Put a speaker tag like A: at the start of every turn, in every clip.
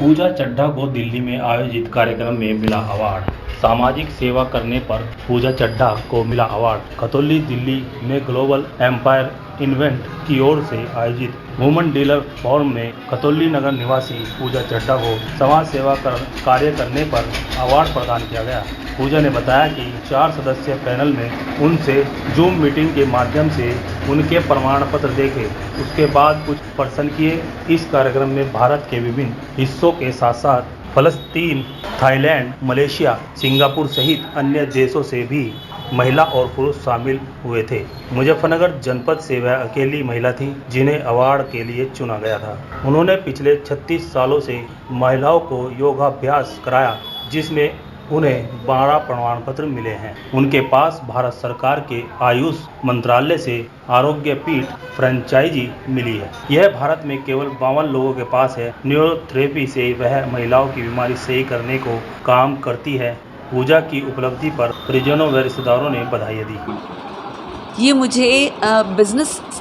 A: पूजा चड्ढा को दिल्ली में आयोजित कार्यक्रम में मिला अवार्ड। सामाजिक सेवा करने पर पूजा चड्ढा को मिला अवार्ड। खतौली दिल्ली में ग्लोबल एम्पायर इवेंट की ओर से आयोजित वुमेन डीलर फोरम में खतौली नगर निवासी पूजा चड्ढा को समाज सेवा कार्य करने पर अवार्ड प्रदान किया गया। पूजा ने बताया कि 4 सदस्यीय पैनल में उनसे जूम मीटिंग के माध्यम से उनके प्रमाण पत्र देखे, उसके बाद कुछ प्रश्न किए। इस कार्यक्रम में भारत के विभिन्न हिस्सों के साथ साथ फलस्तीन, थाईलैंड, मलेशिया, सिंगापुर सहित अन्य देशों से भी महिला और पुरुष शामिल हुए थे। मुजफ्फरनगर जनपद से वह अकेली महिला थी जिन्हें अवार्ड के लिए चुना गया था। उन्होंने पिछले 36 सालों से महिलाओं को योगाभ्यास कराया, जिसमें उन्हें 12 प्रमाण पत्र मिले हैं। उनके पास भारत सरकार के आयुष मंत्रालय से आरोग्य पीठ फ्रेंचाइजी मिली है। यह भारत में केवल 52 लोगों के पास है। न्यूरोथेरेपी से वह महिलाओं की बीमारी सही करने को काम करती है। पूजा की उपलब्धि पर परिजनों व रिश्तेदारों ने बधाई दी।
B: ये मुझे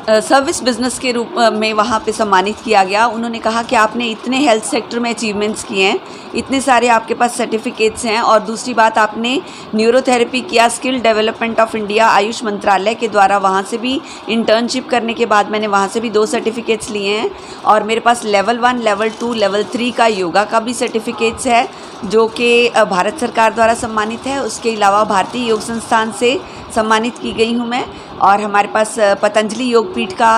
B: सर्विस बिजनेस के रूप में वहाँ पे सम्मानित किया गया। उन्होंने कहा कि आपने इतने हेल्थ सेक्टर में अचीवमेंट्स किए हैं, इतने सारे आपके पास सर्टिफिकेट्स हैं, और दूसरी बात आपने न्यूरोथेरेपी किया। Skill development of India Ayush मंत्रालय के द्वारा वहाँ से भी इंटर्नशिप करने के बाद मैंने वहाँ से भी 2 सर्टिफिकेट्स लिए हैं, और मेरे पास लेवल 1, लेवल 2, लेवल 3 का योगा का भी सर्टिफिकेट्स है जो कि भारत सरकार द्वारा सम्मानित है। उसके अलावा भारतीय योग संस्थान से सम्मानित की गई हूँ मैं, और हमारे पास पतंजलि योगपीठ का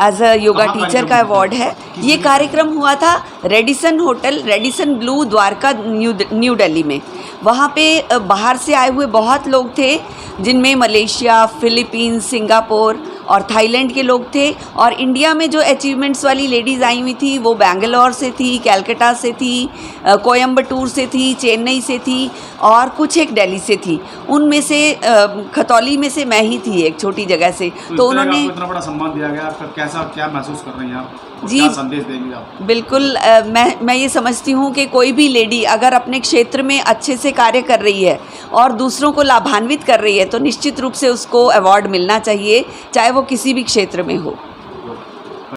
B: एज अ योगा टीचर का अवार्ड है। ये कार्यक्रम हुआ था Radisson hotel, Radisson Blu, Dwarka, new Delhi में। वहाँ पे बाहर से आए हुए बहुत लोग थे, जिनमें मलेशिया, फिलीपींस, सिंगापुर और थाईलैंड के लोग थे, और इंडिया में जो अचीवमेंट्स वाली लेडीज़ आई हुई थी वो बेंगलोर से थी, कलकत्ता से थी, कोयम्बटूर से थी, चेन्नई से थी, और कुछ एक दिल्ली से थी। उनमें से खतौली में से मैं ही थी, एक छोटी जगह से। तो उन्होंने
C: इतना बड़ा सम्मान दिया गया, आपका कैसा क्या महसूस कर रही हैं आप?
B: जी,
C: क्या संदेश देंगे आप?
B: बिल्कुल, मैं ये समझती हूँ कि कोई भी लेडी अगर अपने क्षेत्र में अच्छे से कार्य कर रही है और दूसरों को लाभान्वित कर रही है तो निश्चित रूप से उसको अवार्ड मिलना चाहिए, चाहे वो किसी भी क्षेत्र में हो।